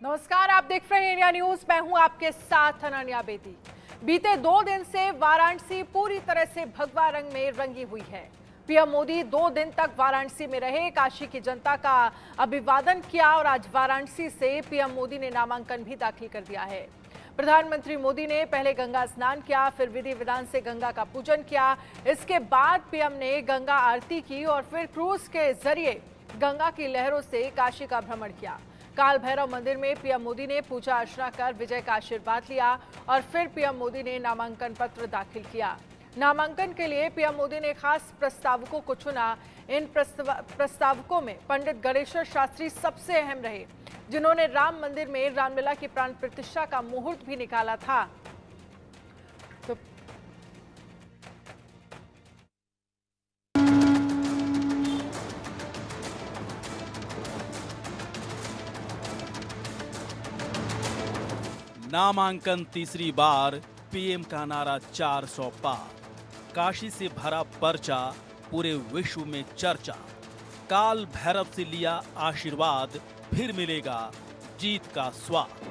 नमस्कार, आप देख रहे हैं इंडिया न्यूज। मैं हूं आपके साथ अनन्या बेदी। बीते 2 दिन से वाराणसी पूरी तरह से भगवा रंग में रंगी हुई है। पीएम मोदी 2 दिन तक वाराणसी में रहे, काशी की जनता का अभिवादन किया और आज वाराणसी से पीएम मोदी ने नामांकन भी दाखिल कर दिया है। प्रधानमंत्री मोदी ने पहले गंगा स्नान किया, फिर विधि विधान से गंगा का पूजन किया। इसके बाद पीएम ने गंगा आरती की और फिर क्रूज के जरिए गंगा की लहरों से काशी का भ्रमण किया। काल भैरव मंदिर में पीएम मोदी ने पूजा अर्चना कर विजय का आशीर्वाद लिया और फिर पीएम मोदी ने नामांकन पत्र दाखिल किया। नामांकन के लिए पीएम मोदी ने खास प्रस्तावकों को चुना। इन प्रस्तावकों में पंडित गणेश्वर शास्त्री सबसे अहम रहे, जिन्होंने राम मंदिर में रामलला की प्राण प्रतिष्ठा का मुहूर्त भी निकाला था। तो नामांकन तीसरी बार, पीएम का नारा 400 पार। काशी से भरा पर्चा, पूरे विश्व में चर्चा। काल भैरव से लिया आशीर्वाद, फिर मिलेगा जीत का स्वाद।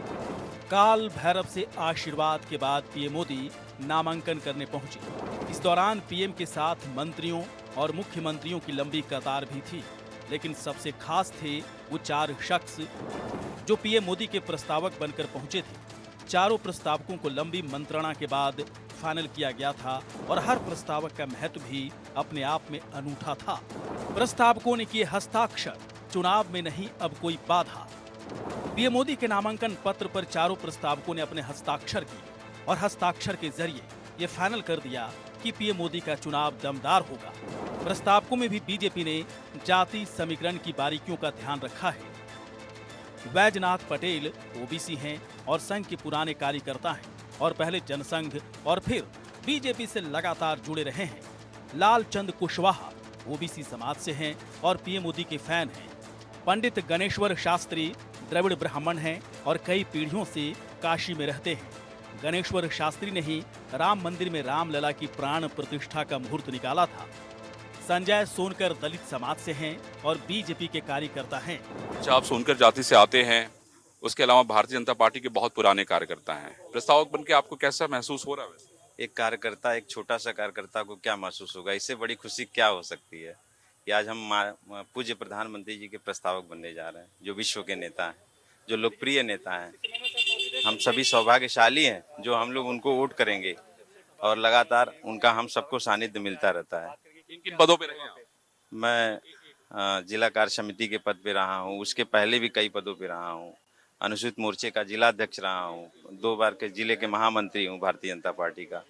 काल भैरव से आशीर्वाद के बाद पीएम मोदी नामांकन करने पहुंचे। इस दौरान पीएम के साथ मंत्रियों और मुख्यमंत्रियों की लंबी कतार भी थी, लेकिन सबसे खास थे वो 4 शख्स जो पीएम मोदी के प्रस्तावक बनकर पहुंचे थे। चारों प्रस्तावकों को लंबी मंत्रणा के बाद फाइनल किया गया था और हर प्रस्तावक का महत्व भी अपने आप में अनूठा था। प्रस्तावकों ने किए हस्ताक्षर, चुनाव में नहीं अब कोई बाधा। पीएम मोदी के नामांकन पत्र पर चारों प्रस्तावकों ने अपने हस्ताक्षर किए और हस्ताक्षर के जरिए ये फाइनल कर दिया कि पीएम मोदी का चुनाव दमदार होगा। प्रस्तावकों में भी बीजेपी ने जाति समीकरण की बारीकियों का ध्यान रखा है। बैजनाथ पटेल ओबीसी हैं और संघ के पुराने कार्यकर्ता हैं और पहले जनसंघ और फिर बीजेपी से लगातार जुड़े रहे हैं। लालचंद कुशवाहा ओबीसी समाज से हैं और पीएम मोदी के फैन हैं। पंडित गणेश्वर शास्त्री द्रविड़ ब्राह्मण हैं और कई पीढ़ियों से काशी में रहते हैं। गणेश्वर शास्त्री ने ही राम मंदिर में रामलला की प्राण प्रतिष्ठा का मुहूर्त निकाला था। संजय सोनकर दलित समाज से हैं और बीजेपी के कार्यकर्ता हैं। अच्छा, आप सोनकर जाति से आते हैं, उसके अलावा भारतीय जनता पार्टी के बहुत पुराने कार्यकर्ता हैं। प्रस्तावक बनके आपको कैसा महसूस हो रहा है? एक कार्यकर्ता, एक छोटा सा कार्यकर्ता को क्या महसूस होगा, इससे बड़ी खुशी क्या हो सकती है कि आज हम पूज्य प्रधानमंत्री जी के प्रस्तावक बनने जा रहे हैं, जो विश्व के नेता हैं, जो लोकप्रिय नेता हैं। हम सभी सौभाग्यशाली हैं जो हम लोग उनको वोट करेंगे और लगातार उनका हम सबको सानिध्य मिलता रहता है। किन किन पदों पे रहे हैं आप? मैं जिला कार्य समिति के पद पे रहा हूँ, उसके पहले भी कई पदों पे रहा हूँ। अनुसूचित मोर्चे का जिला अध्यक्ष रहा हूँ, 2 बार के जिले के महामंत्री हूँ भारतीय जनता पार्टी का।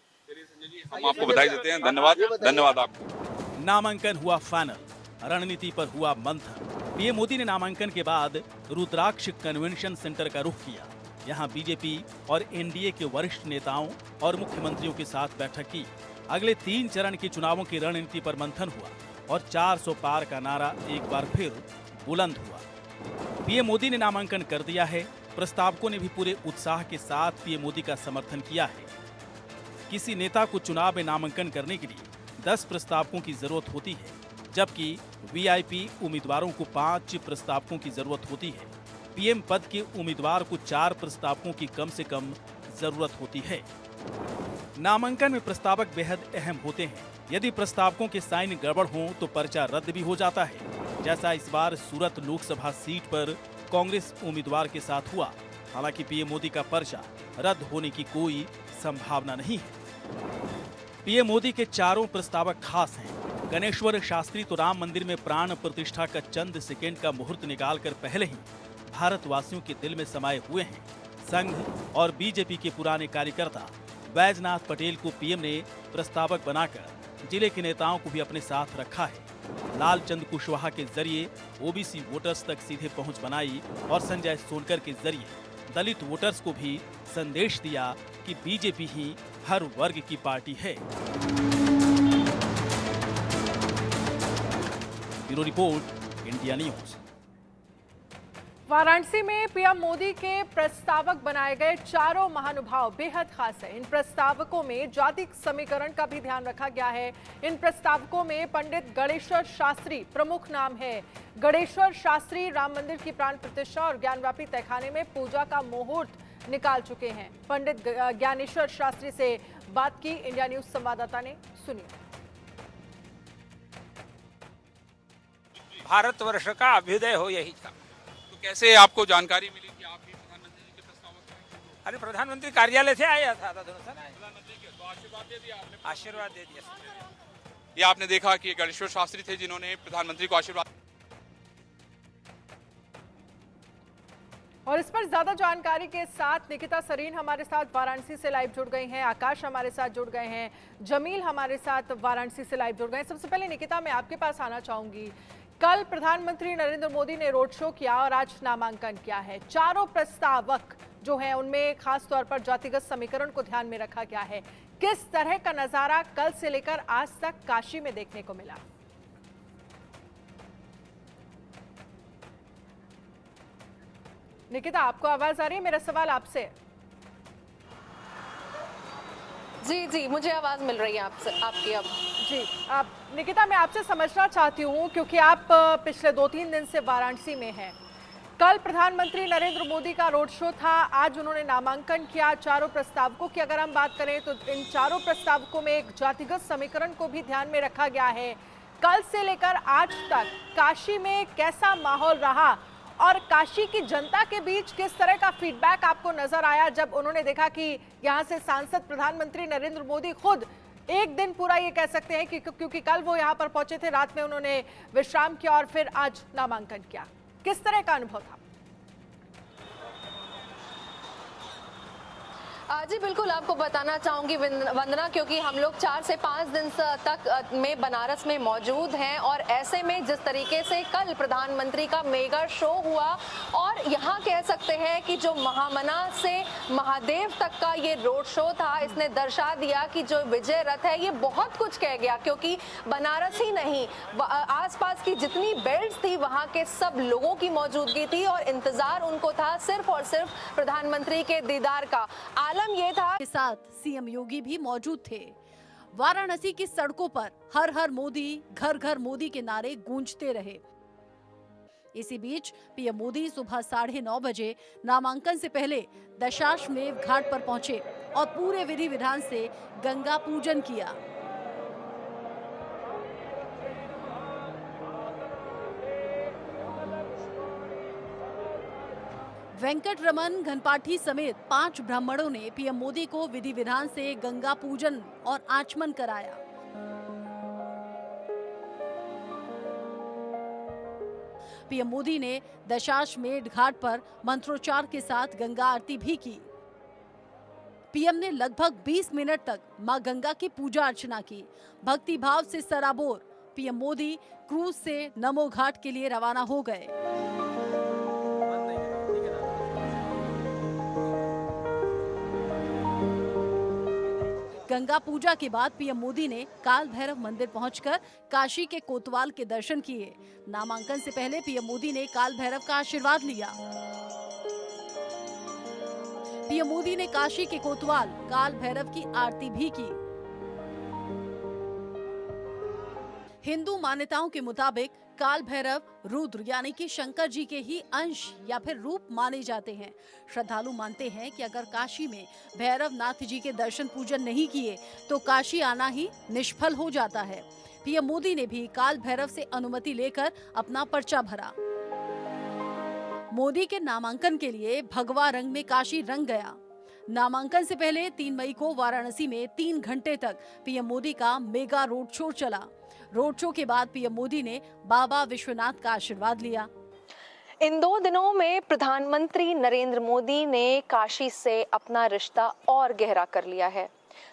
हम आपको बधाई देते हैं। धन्यवाद आपको। नामांकन हुआ फाइनल, रणनीति पर हुआ मंथन। पीएम मोदी ने नामांकन के बाद रुद्राक्ष कन्वेंशन सेंटर का रुख किया। यहाँ बीजेपी और एनडीए के वरिष्ठ नेताओं और मुख्यमंत्रियों के साथ बैठक की। अगले 3 चरण के चुनावों की रणनीति पर मंथन हुआ और 400 पार का नारा एक बार फिर बुलंद हुआ। पीएम मोदी ने नामांकन कर दिया है। प्रस्तावकों ने भी पूरे उत्साह के साथ पीएम मोदी का समर्थन किया है। किसी नेता को चुनाव में नामांकन करने के लिए 10 प्रस्तावकों की जरूरत होती है, जबकि वीआईपी उम्मीदवारों को 5 प्रस्तावकों की जरूरत होती है। पीएम पद के उम्मीदवार को 4 प्रस्तावकों की कम से कम जरूरत होती है। नामांकन में प्रस्तावक बेहद अहम होते हैं। यदि प्रस्तावकों के साइन गड़बड़ हों तो पर्चा रद्द भी हो जाता है, जैसा इस बार सूरत लोकसभा सीट पर कांग्रेस उम्मीदवार के साथ हुआ। हालांकि पीएम मोदी का पर्चा रद्द होने की कोई संभावना नहीं है। पीएम मोदी के चारों प्रस्तावक खास हैं। गणेश्वर शास्त्री तो राम मंदिर में प्राण प्रतिष्ठा का चंद सेकेंड का मुहूर्त निकालकर पहले ही भारतवासियों के दिल में समाये हुए हैं। संघ और बीजेपी के पुराने कार्यकर्ता बैजनाथ पटेल को पीएम ने प्रस्तावक बनाकर जिले के नेताओं को भी अपने साथ रखा है। लालचंद कुशवाहा के जरिए ओबीसी वोटर्स तक सीधे पहुंच बनाई और संजय सोनकर के जरिए दलित वोटर्स को भी संदेश दिया कि बीजेपी ही हर वर्ग की पार्टी है। Bureau report, India news. Varanasi में पीएम मोदी के प्रस्तावक बनाए गए चारों महानुभाव बेहद खास है। इन प्रस्तावकों में जाति समीकरण का भी ध्यान रखा गया है। इन प्रस्तावकों में पंडित गणेश्वर शास्त्री प्रमुख नाम है। गणेश्वर शास्त्री राम मंदिर की प्राण प्रतिष्ठा और ज्ञानव्यापी तहखाने में पूजा का मुहूर्त निकाल चुके हैं। पंडित ज्ञानेश्वर शास्त्री से बात की इंडिया न्यूज संवाददाता ने, सुनिए। भारतवर्ष का अभ्युदय हो, यही था। कैसे आपको जानकारी मिली कि आप भी प्रधानमंत्री जी के प्रस्तावक हैं? अरे प्रधानमंत्री कार्यालय से आया था प्रधानमंत्री के तो आशीर्वाद दे दिया आपने? आशीर्वाद दे दिया। ये आपने देखा कि गणेश्वर शास्त्री थे जिन्होंने प्रधानमंत्री को आशीर्वाद। और इस पर ज्यादा जानकारी के साथ निकिता सरीन हमारे साथ वाराणसी से लाइव जुड़ गई हैं, आकाश हमारे साथ जुड़ गए हैं, जमील हमारे साथ वाराणसी से लाइव जुड़ गए हैं। सबसे पहले निकिता, मैं आपके पास आना चाहूंगी। कल प्रधानमंत्री नरेंद्र मोदी ने रोड शो किया और आज नामांकन किया है। चारों प्रस्तावक जो हैं उनमें खास तौर पर जातिगत समीकरण को ध्यान में रखा गया है। किस तरह का नजारा कल से लेकर आज तक काशी में देखने को मिला? निकिता, आपको आवाज आ रही है? मेरा सवाल आपसे। जी, मुझे आवाज मिल रही है आपकी अब। जी, निकिता, मैं आपसे समझना चाहती हूँ क्योंकि आप पिछले 2-3 दिन से वाराणसी में हैं। कल प्रधानमंत्री नरेंद्र मोदी का रोड शो था, आज उन्होंने नामांकन किया। चारों प्रस्तावकों की अगर हम बात करें तो इन चारों प्रस्तावकों में एक जातिगत समीकरण को भी ध्यान में रखा गया है। कल से लेकर आज तक काशी में कैसा माहौल रहा और काशी की जनता के बीच किस तरह का फीडबैक आपको नजर आया जब उन्होंने देखा कि यहां से सांसद प्रधानमंत्री नरेंद्र मोदी खुद एक दिन पूरा ये कह सकते हैं कि क्योंकि कल वो यहां पर पहुंचे थे, रात में उन्होंने विश्राम किया और फिर आज नामांकन किया, किस तरह का अनुभव था? जी बिल्कुल, आपको बताना चाहूंगी वंदना, क्योंकि हम लोग 4 से 5 दिन तक में बनारस में मौजूद हैं और ऐसे में जिस तरीके से कल प्रधानमंत्री का मेगा शो हुआ और यहाँ कह सकते हैं कि जो महामना से महादेव तक का ये रोड शो था, इसने दर्शा दिया कि जो विजय रथ है ये बहुत कुछ कह गया। क्योंकि बनारस ही नहीं, आसपास की जितनी बेल्ट थी वहाँ के सब लोगों की मौजूदगी थी और इंतजार उनको था सिर्फ और सिर्फ प्रधानमंत्री के दीदार का। आलम ये था के साथ सीएम योगी भी मौजूद थे। वाराणसी की सड़कों पर हर हर मोदी, घर घर मोदी के नारे गूंजते रहे। इसी बीच पीएम मोदी सुबह 9:30 बजे नामांकन से पहले दशाश्वमेध घाट पर पहुंचे और पूरे विधि विधान से गंगा पूजन किया। वेंकट रमन घनपाठी समेत 5 ब्राह्मणों ने पीएम मोदी को विधि विधान से गंगा पूजन और आचमन कराया। पीएम मोदी ने दशाश्वमेध घाट पर मंत्रोच्चार के साथ गंगा आरती भी की। पीएम ने लगभग 20 मिनट तक मां गंगा की पूजा अर्चना की। भक्ति भाव से सराबोर पीएम मोदी क्रूज से नमो घाट के लिए रवाना हो गए। गंगा पूजा के बाद पीएम मोदी ने काल भैरव मंदिर पहुंचकर काशी के कोतवाल के दर्शन किए। नामांकन से पहले पीएम मोदी ने काल भैरव का आशीर्वाद लिया। पीएम मोदी ने काशी के कोतवाल काल भैरव की आरती भी की। हिंदू मान्यताओं के मुताबिक काल भैरव रुद्र यानी कि शंकर जी के ही अंश या फिर रूप माने जाते हैं। श्रद्धालु मानते हैं कि अगर काशी में भैरव नाथ जी के दर्शन पूजन नहीं किए तो काशी आना ही निष्फल हो जाता है। पीएम मोदी ने भी काल भैरव से अनुमति लेकर अपना पर्चा भरा। मोदी के नामांकन के लिए भगवा रंग में काशी रंग गया। नामांकन से पहले 3 मई को वाराणसी में 3 घंटे तक पीएम मोदी का मेगा रोड शो चला। रोड शो के बाद पीएम मोदी ने बाबा विश्वनाथ का आशीर्वाद लिया। इन 2 दिनों में प्रधानमंत्री नरेंद्र मोदी ने काशी से अपना रिश्ता और गहरा कर लिया है।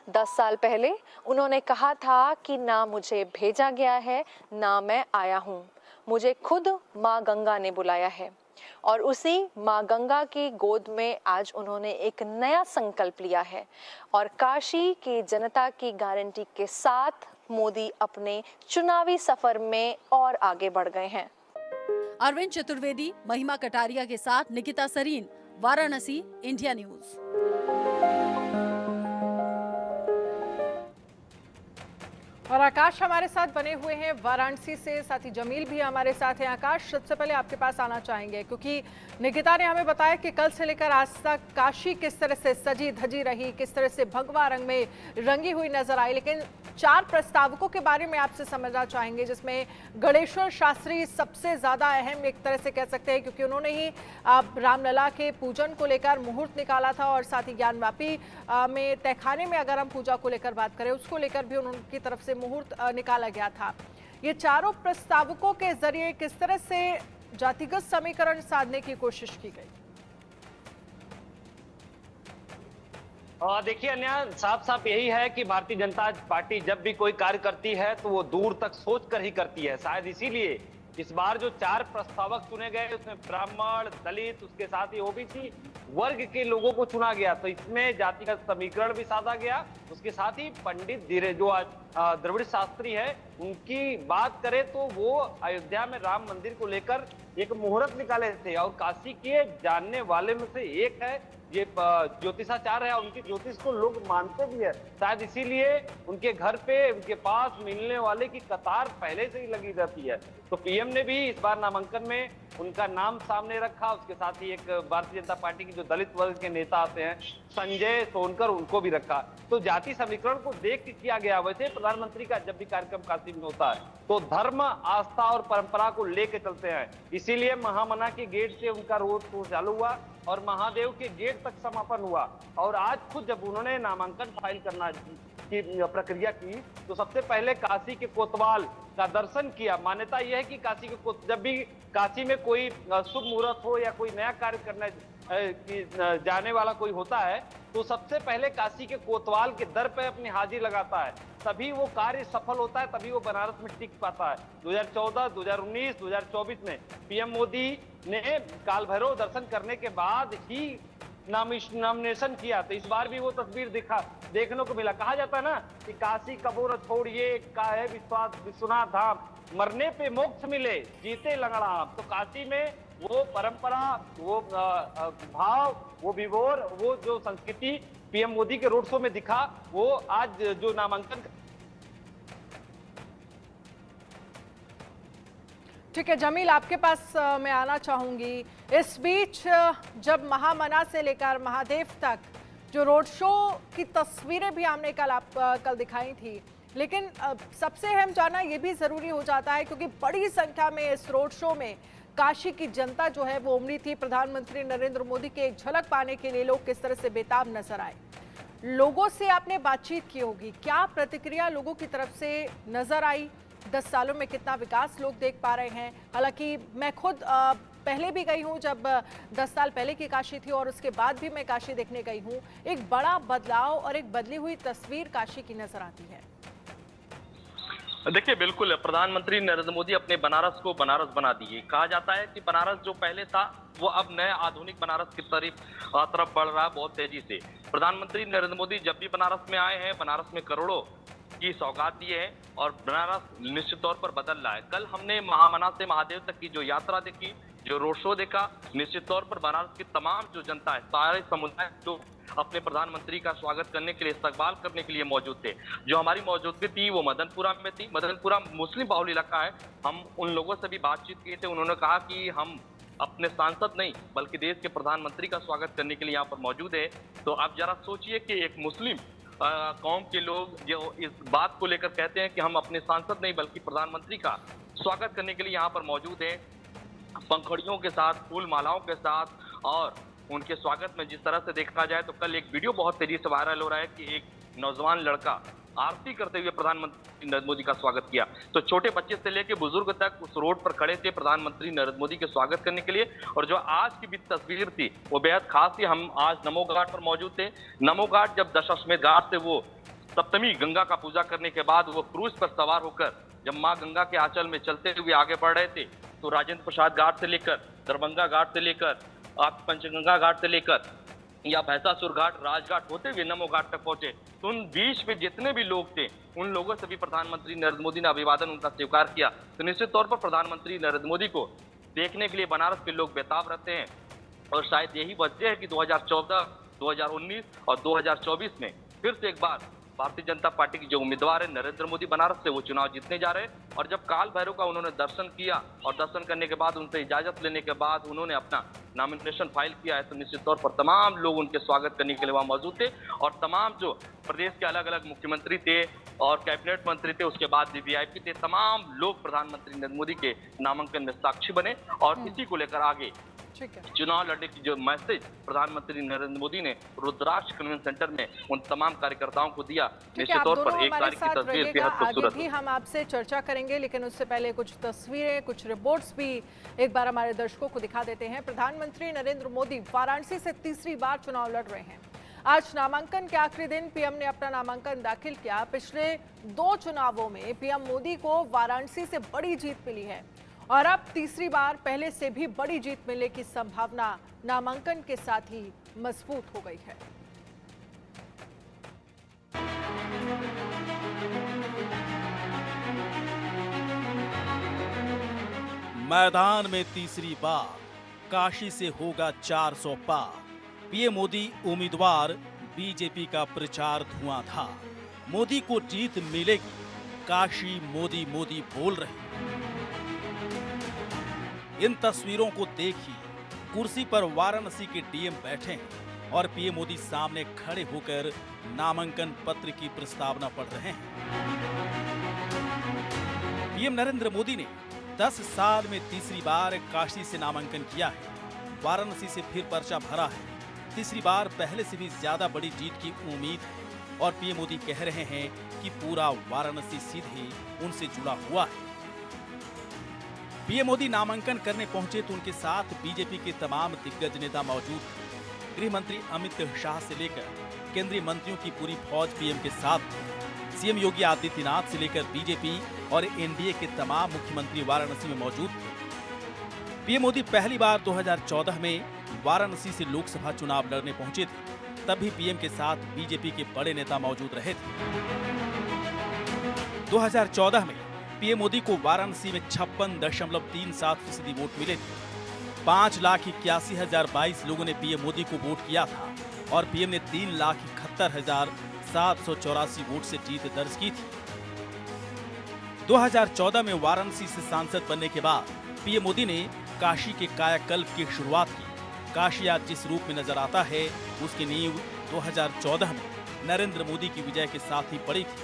10 साल पहले उन्होंने कहा था कि ना मुझे भेजा गया है ना मैं आया हूँ, मुझे खुद माँ गंगा ने बुलाया है। और उसी माँ गंगा की गोद में आज उन्होंने एक नया संकल्प लिया है और काशी की जनता की गारंटी के साथ मोदी अपने चुनावी सफर में और आगे बढ़ गए हैं। अरविंद चतुर्वेदी, महिमा कटारिया के साथ निकिता सरीन, वाराणसी, इंडिया न्यूज। और आकाश हमारे साथ बने हुए हैं वाराणसी से, साथ ही जमील भी हमारे साथ हैं। आकाश, सबसे पहले आपके पास आना चाहेंगे क्योंकि निकिता ने हमें बताया कि कल से लेकर आज तक काशी किस तरह से सजी धजी रही, किस तरह से भगवा रंग में रंगी हुई नजर आई, लेकिन 4 प्रस्तावकों के बारे में आपसे समझना चाहेंगे, जिसमें गणेश्वर शास्त्री सबसे ज्यादा अहम एक तरह से कह सकते हैं, क्योंकि उन्होंने ही रामलला के पूजन को लेकर मुहूर्त निकाला था और साथ ही ज्ञानवापी में तहखाने में अगर हम पूजा को लेकर बात करें, उसको लेकर भी उनकी तरफ से मुहूर्त निकाला गया था। ये चारों प्रस्तावकों के जरिए किस तरह से जातिगत समीकरण साधने की कोशिश की गई? देखिए अन्या, साफ साफ यही है कि भारतीय जनता पार्टी जब भी कोई कार्य करती है तो वो दूर तक सोच कर ही करती है। शायद इसीलिए इस बार जो 4 प्रस्तावक चुने गए उसमें ब्राह्मण, दलित, उसके साथ ही ओबीसी वर्ग के लोगों को चुना गया, तो इसमें जातिगत समीकरण भी साधा गया। उसके साथ ही पंडित धीरे जो आज द्रविड़ शास्त्री है, उनकी बात करें तो वो अयोध्या में राम मंदिर को लेकर एक मुहूर्त निकाले थे और काशी के जानने वाले में से एक है, ये ज्योतिषाचार्य है और उनकी ज्योतिष को लोग मानते भी है। शायद इसीलिए उनके घर पे उनके पास मिलने वाले की कतार पहले से ही लगी रहती है। तो पीएम ने भी इस बार नामांकन में उनका नाम सामने रखा। उसके साथ ही एक भारतीय जनता पार्टी की जो दलित वर्ग के नेता आते हैं, संजय सोनकर, उनको भी रखा। तो जाति समीकरण को देख के किया गया। वैसे प्रधानमंत्री का जब भी कार्यक्रम काशी में होता है तो धर्म, आस्था और परंपरा को लेके चलते हैं, इसीलिए महामना के गेट से उनका रोड शो चालू हुआ और महादेव के गेट तक समापन हुआ। और आज खुद जब उन्होंने नामांकन फाइल करना की प्रक्रिया की तो सबसे पहले काशी के कोतवाल का दर्शन किया। मान्यता यह है कि काशी के जब भी काशी में कोई शुभ मुहूर्त हो या कोई नया कार्य करने जाने वाला कोई होता है तो सबसे पहले काशी के कोतवाल के दर पे अपनी हाजिरी लगाता है, तभी वो कार्य सफल होता है, तभी वो बनारस में टिक पाता है। 2014, 2019, 2024 में पीएम मोदी ने काल भैरव दर्शन करने के बाद ही नॉमिनेशन किया, तो इस बार भी वो तस्वीर देखने को मिला। कहा जाता है ना कि काशी कबूर छोड़िए काहे विश्वनाथ धाम, मरने पे मोक्ष मिले जीते लंगड़ाम। तो काशी में वो परंपरा, वो भाव, वो विभोर, वो जो संस्कृति पीएम मोदी के रोड शो में दिखा, वो आज जो नामांकन। ठीक है जमील, आपके पास मैं आना चाहूंगी। इस बीच जब महामना से लेकर महादेव तक जो रोड शो की तस्वीरें भी हमने कल दिखाई थी, लेकिन सबसे अहम जानना ये भी जरूरी हो जाता है क्योंकि बड़ी संख्या में इस रोड शो में काशी की जनता जो है वो उमड़ी थी। प्रधानमंत्री नरेंद्र मोदी की एक झलक पाने के लिए लोग किस तरह से बेताब नजर आए। लोगों से आपने बातचीत की होगी, क्या प्रतिक्रिया लोगों की तरफ से नजर आई? 10 सालों में कितना विकास लोग देख पा रहे हैं? हालांकि मैं खुद पहले भी गई हूं, जब 10 साल पहले की काशी थी और उसके बाद भी मैं काशी देखने गई हूं। एक बड़ा बदलाव और एक बदली हुई तस्वीर काशी की नजर आती है। देखिए बिल्कुल, प्रधानमंत्री नरेंद्र मोदी अपने बनारस को बनारस बना दिए। कहा जाता है कि बनारस जो पहले था वो अब नए आधुनिक बनारस की तरफ बढ़ रहा है बहुत तेजी से। प्रधानमंत्री नरेंद्र मोदी जब भी बनारस में आए हैं, बनारस में करोड़ों की सौगात दिए हैं और बनारस निश्चित तौर पर बदल रहा है। कल हमने महामना से महादेव तक की जो यात्रा देखी, जो रोड शो देखा, निश्चित तौर पर बनारस की तमाम जो जनता है, सारे समुदाय जो अपने प्रधानमंत्री का स्वागत करने के लिए, इस्तकबाल करने के लिए मौजूद थे। जो हमारी मौजूदगी थी वो मदनपुरा में थी। मदनपुरा मुस्लिम बाहुल इलाका है। हम उन लोगों से भी बातचीत किए थे। उन्होंने कहा कि हम अपने सांसद नहीं बल्कि देश के प्रधानमंत्री का स्वागत करने के लिए यहाँ पर मौजूद है। तो आप जरा सोचिए कि एक मुस्लिम कौम के लोग जो इस बात को लेकर कहते हैं कि हम अपने सांसद नहीं बल्कि प्रधानमंत्री का स्वागत करने के लिए यहाँ पर मौजूद हैं, पंखुड़ियों के साथ, फूल मालाओं के साथ। और उनके स्वागत में जिस तरह से देखा जाए तो कल एक वीडियो बहुत तेजी से वायरल हो रहा है कि एक नौजवान लड़का आरती करते हुए प्रधानमंत्री नरेंद्र मोदी का स्वागत किया। तो छोटे बच्चे से लेकर बुजुर्ग तक उस रोड पर खड़े थे प्रधानमंत्री नरेंद्र मोदी के स्वागत करने के लिए। और जो आज की भी तस्वीर थी वो बेहद खास थी। हम आज नमो घाट पर मौजूद थे। नमो घाट जब दशाश्वमेध घाट से वो सप्तमी गंगा का पूजा करने के बाद वो क्रूज पर सवार होकर जब माँ गंगा के आंचल में चलते हुए आगे बढ़ रहे थे तो राजेंद्र प्रसाद घाट से लेकर, दरभंगा घाट से लेकर, पंचगंगा घाट से लेकर या भैंसासुर घाट, राजघाट होते हुए नमो घाट तक पहुंचे। तो उन बीच में जितने भी लोग थे उन लोगों से भी प्रधानमंत्री नरेंद्र मोदी ने अभिवादन उनका स्वीकार किया। तो निश्चित तौर पर प्रधानमंत्री नरेंद्र मोदी को देखने के लिए बनारस के लोग बेताब रहते हैं। और शायद यही वजह है कि 2014, 2019 और 2024 में फिर से एक बार भारतीय जनता पार्टी की जो उम्मीदवार है नरेंद्र मोदी बनारस से, वो चुनाव जीतने जा रहे हैं। और जब काल भैरव का उन्होंने दर्शन किया और दर्शन करने के बाद उनसे इजाजत लेने के बाद उन्होंने अपना नॉमिनेशन फाइल किया है, तो निश्चित तौर पर तमाम लोग उनके स्वागत करने के लिए वहां मौजूद थे। और तमाम जो प्रदेश के अलग अलग मुख्यमंत्री थे और कैबिनेट मंत्री थे, उसके बाद भी वीआईपी थे, तमाम लोग प्रधानमंत्री नरेंद्र मोदी के नामांकन में साक्षी बने। और इसी को लेकर आगे चुनाव लड़ने की जो मैसेज प्रधानमंत्री नरेंद्र मोदी ने रुद्राक्ष कन्वेंशन सेंटर में उन तमाम कार्यकर्ताओं को दिया, निश्चित तौर पर एक तारीख की तस्वीर बेहद खूबसूरत भी हम आपसे चर्चा करेंगे, लेकिन उससे पहले कुछ तस्वीरें, कुछ रिपोर्ट्स भी एक बार हमारे दर्शकों को दिखा देते हैं। प्रधानमंत्री नरेंद्र मोदी वाराणसी से तीसरी बार चुनाव लड़ रहे हैं। आज नामांकन के आखिरी दिन पीएम ने अपना नामांकन दाखिल किया। पिछले 2 चुनावों में पीएम मोदी को वाराणसी से बड़ी जीत मिली है और अब तीसरी बार पहले से भी बड़ी जीत मिलने की संभावना नामांकन के साथ ही मजबूत हो गई है। मैदान में तीसरी बार काशी से होगा 400 पार। पीएम मोदी उम्मीदवार, बीजेपी का प्रचार धुआंधार। मोदी को जीत मिलेगी, काशी मोदी मोदी बोल रहे। इन तस्वीरों को देखिए, कुर्सी पर वाराणसी के डीएम बैठे हैं और पीएम मोदी सामने खड़े होकर नामांकन पत्र की प्रस्तावना पढ़ रहे हैं। पीएम नरेंद्र मोदी ने 10 साल में तीसरी बार काशी से नामांकन किया है। वाराणसी से फिर पर्चा भरा है। तीसरी बार पहले से भी ज्यादा बड़ी जीत की उम्मीद है और पीएम मोदी कह रहे हैं कि पूरा वाराणसी सीधे उनसे जुड़ा हुआ है। पीएम मोदी नामांकन करने पहुंचे तो उनके साथ बीजेपी के तमाम दिग्गज नेता मौजूद थे। गृह मंत्री अमित शाह से लेकर केंद्रीय मंत्रियों की पूरी फौज पीएम के साथ थी। सीएम योगी आदित्यनाथ से लेकर बीजेपी और एनडीए के तमाम मुख्यमंत्री वाराणसी में मौजूद थे। पीएम मोदी पहली बार 2014 में वाराणसी से लोकसभा चुनाव लड़ने पहुंचे थे। तब भी पीएम के साथ बीजेपी के बड़े नेता मौजूद रहे थे। 2014 में पीएम मोदी को वाराणसी में 56.37% वोट मिले थे। 5,81,022 लोगों ने पीएम मोदी को वोट किया था और पीएम ने 3,71,784 वोट से जीत दर्ज की थी। 2014 में वाराणसी से सांसद बनने के बाद पीएम मोदी ने काशी के कायाकल्प की शुरुआत की। काशी आज जिस रूप में नजर आता है, उसकी नींव 2014 में नरेंद्र मोदी की विजय के साथ ही पड़ी थी।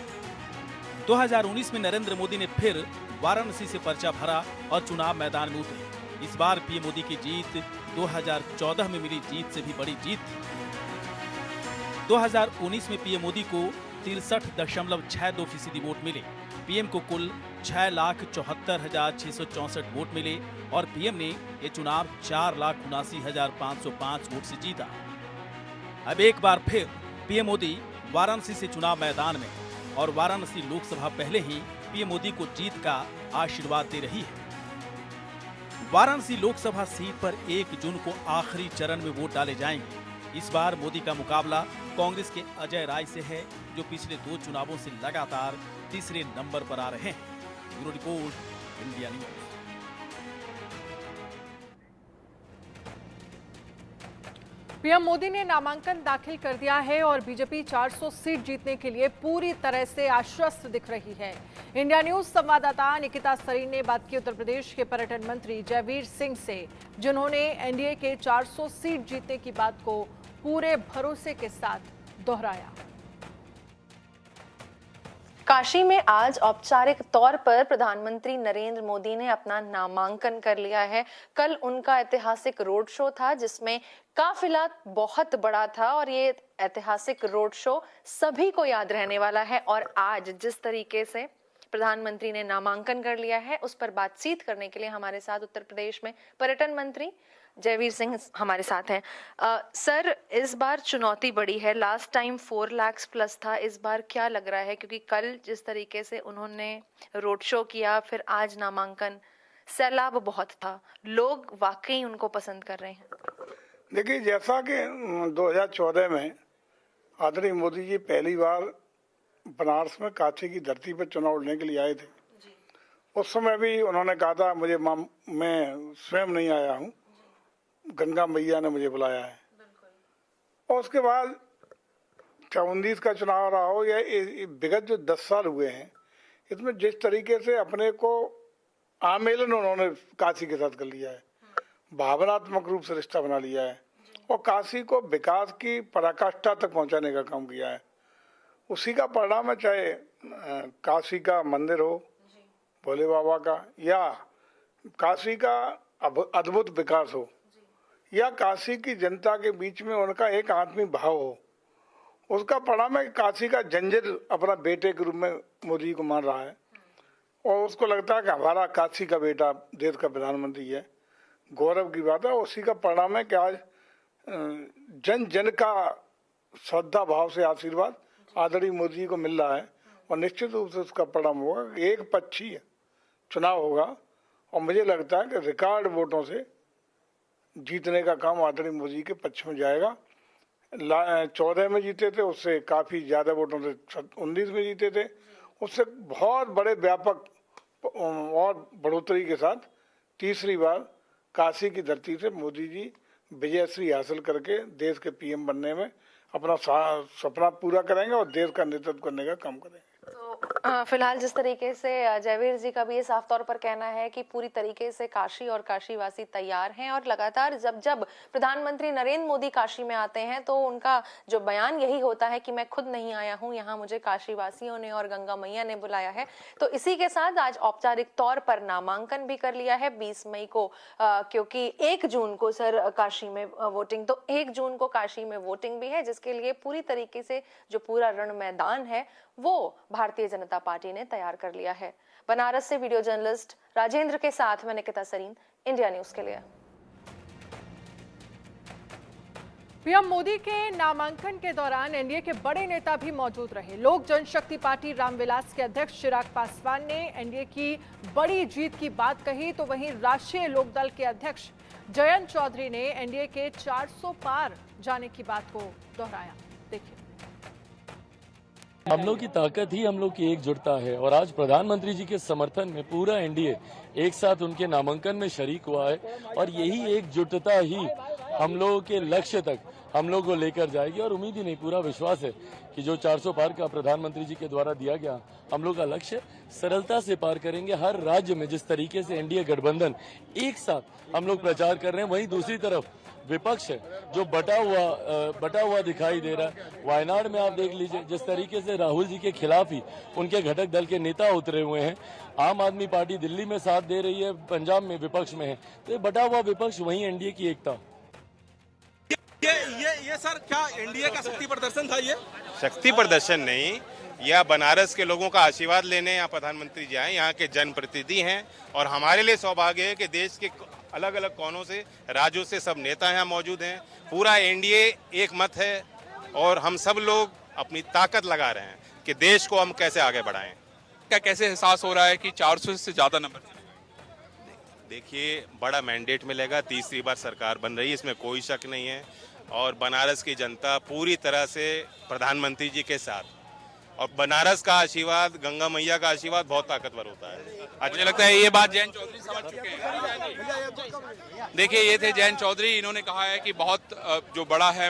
2019 में नरेंद्र मोदी ने फिर वाराणसी से पर्चा भरा और चुनाव मैदान में उतरे। इस बार पीएम मोदी की जीत 2014 में मिली जीत से भी बड़ी जीत थी। 2019 में पीएम मोदी को 63.62% वोट मिले। पीएम को कुल 6,74,664 वोट मिले और पीएम ने ये चुनाव 4,79,505 वोट से जीता। अब एक बार फिर पीएम मोदी वाराणसी से चुनाव मैदान में और वाराणसी लोकसभा पहले ही पीएम मोदी को जीत का आशीर्वाद दे रही है। वाराणसी लोकसभा सीट पर 1 जून को आखिरी चरण में वोट डाले जाएंगे। इस बार मोदी का मुकाबला कांग्रेस के अजय राय से है, जो पिछले 2 चुनावों से लगातार तीसरे नंबर पर आ रहे हैं। Bureau report, India news. PM Modi ने नामांकन दाखिल कर दिया है और बीजेपी 400 सीट जीतने के लिए पूरी तरह से आश्वस्त दिख रही है। इंडिया न्यूज संवाददाता निकिता सरीन ने बात की उत्तर प्रदेश के पर्यटन मंत्री जयवीर सिंह से, जिन्होंने एनडीए के 400 सीट जीतने की बात को पूरे भरोसे के साथ दोहराया। काशी में आज औपचारिक तौर पर प्रधानमंत्री नरेंद्र मोदी ने अपना नामांकन कर लिया है। कल उनका ऐतिहासिक रोड शो था, जिसमें काफिला बहुत बड़ा था और ये ऐतिहासिक रोड शो सभी को याद रहने वाला है। और आज जिस तरीके से प्रधानमंत्री ने नामांकन कर लिया है, उस पर बातचीत करने के लिए हमारे साथ उत्तर प्रदेश में पर्यटन मंत्री जयवीर सिंह हमारे साथ हैं। सर, इस बार चुनौती बड़ी है। लास्ट टाइम 4 लाख प्लस था, इस बार क्या लग रहा है? क्योंकि कल जिस तरीके से उन्होंने रोड शो किया, फिर आज नामांकन, सैलाब बहुत था, लोग वाकई उनको पसंद कर रहे हैं। देखिए, जैसा कि 2014 में आदरणीय मोदी जी पहली बार बनारस में काशी की धरती पर चुनाव लड़ने के लिए आए थे, उस समय भी उन्होंने कहा था मैं स्वयं नहीं आया हूँ, गंगा मैया ने मुझे बुलाया है। और उसके बाद 19 का चुनाव रहा हो या विगत जो 10 साल हुए हैं, इसमें जिस तरीके से अपने को आमेलन उन्होंने काशी के साथ कर लिया है, भावनात्मक रूप से रिश्ता बना लिया है और काशी को विकास की पराकाष्ठा तक पहुंचाने का काम किया है, उसी का परिणाम है। चाहे काशी का मंदिर हो भोले बाबा का, या काशी का अद्भुत विकास हो, या काशी की जनता के बीच में उनका एक आत्मीय भाव हो, उसका परिणाम है। काशी का जंजीर अपना बेटे के रूप में मोदी को मान रहा है और उसको लगता है कि हमारा काशी का बेटा देश का प्रधानमंत्री है, गौरव की बात है। उसी का परिणाम है कि आज जन जन का श्रद्धा भाव से आशीर्वाद आदरणीय मोदी जी को मिल रहा है और निश्चित रूप से उसका परिणाम होगा कि एक पक्षीय चुनाव होगा और मुझे लगता है कि रिकॉर्ड वोटों से जीतने का काम आदरणीय मोदी जी के पक्ष में जाएगा। 14 में जीते थे, उससे काफ़ी ज़्यादा वोटों से 19 में जीते थे, उससे बहुत बड़े व्यापक और बढ़ोतरी के साथ तीसरी बार काशी की धरती से मोदी जी विजयश्री हासिल करके देश के पीएम बनने में अपना सपना पूरा करेंगे और देश का नेतृत्व करने का काम करेंगे। तो फिलहाल जिस तरीके से जयवीर जी का भी ये साफ तौर पर कहना है कि पूरी तरीके से काशी और काशीवासी तैयार हैं और लगातार जब प्रधानमंत्री नरेंद्र मोदी काशी में आते हैं तो उनका जो बयान यही होता है कि मैं खुद नहीं आया हूं, यहाँ मुझे काशीवासियों ने और गंगा मैया ने बुलाया है। तो इसी के साथ आज औपचारिक तौर पर नामांकन भी कर लिया है 20 मई को, क्योंकि 1 जून को सर काशी में वोटिंग, तो 1 जून को काशी में वोटिंग भी है, जिसके लिए पूरी तरीके से जो पूरा रण मैदान है वो भारतीय जनता पार्टी ने तैयार कर लिया है। बनारस से वीडियो जर्नलिस्ट राजेंद्र के साथ मैं निकिता सरीन, इंडिया न्यूज के लिए। पीएम मोदी के नामांकन के दौरान एनडीए के बड़े नेता भी मौजूद रहे। लोक जनशक्ति पार्टी रामविलास के अध्यक्ष चिराग पासवान ने एनडीए की बड़ी जीत की बात कही, तो वहीं राष्ट्रीय लोकदल के अध्यक्ष जयंत चौधरी ने एनडीए के 400 पार जाने की बात को दोहराया। देखिए, हम लोग की ताकत ही हम लोग की एकजुटता है और आज प्रधानमंत्री जी के समर्थन में पूरा एनडीए एक साथ उनके नामांकन में शरीक हुआ है और यही एकजुटता ही हम लोगों के लक्ष्य तक हम लोग को लेकर जाएगी। और उम्मीद ही नहीं, पूरा विश्वास है कि जो 400 पार का प्रधानमंत्री जी के द्वारा दिया गया हम लोग का लक्ष्य सरलता से पार करेंगे। हर राज्य में जिस तरीके से एनडीए गठबंधन एक साथ हम लोग प्रचार कर रहे हैं, वहीं दूसरी तरफ विपक्ष है जो बटा हुआ दिखाई दे रहा है। वायनाड में आप देख लीजिए जिस तरीके से राहुल जी के खिलाफ ही उनके घटक दल के नेता उतरे हुए हैं। आम आदमी पार्टी दिल्ली में साथ दे रही है, पंजाब में विपक्ष में है, तो ये बटा हुआ विपक्ष वहीं एनडीए की एकता। ये सर क्या एनडीए का शक्ति प्रदर्शन था? ये शक्ति प्रदर्शन नहीं, यह बनारस के लोगों का आशीर्वाद लेने यहाँ प्रधानमंत्री जी आए, यहाँ के जनप्रतिनिधि हैं और हमारे लिए सौभाग्य है कि देश के अलग अलग कोनों से, राज्यों से सब नेता यहाँ मौजूद हैं। पूरा एनडीए एक मत है और हम सब लोग अपनी ताकत लगा रहे हैं कि देश को हम कैसे आगे बढ़ाएं। क्या कैसे एहसास हो रहा है कि 400 से ज्यादा नंबर? देखिए, बड़ा मैंडेट मिलेगा, तीसरी बार सरकार बन रही है, इसमें कोई शक नहीं है और बनारस की जनता पूरी तरह से प्रधानमंत्री जी के साथ, और बनारस का आशीर्वाद, गंगा मैया का आशीर्वाद बहुत ताकतवर होता है। मुझे लगता है ये बात जयंत चौधरी समझ चुके हैं। देखिए, ये थे जयंत चौधरी, इन्होंने कहा है कि बहुत जो बड़ा है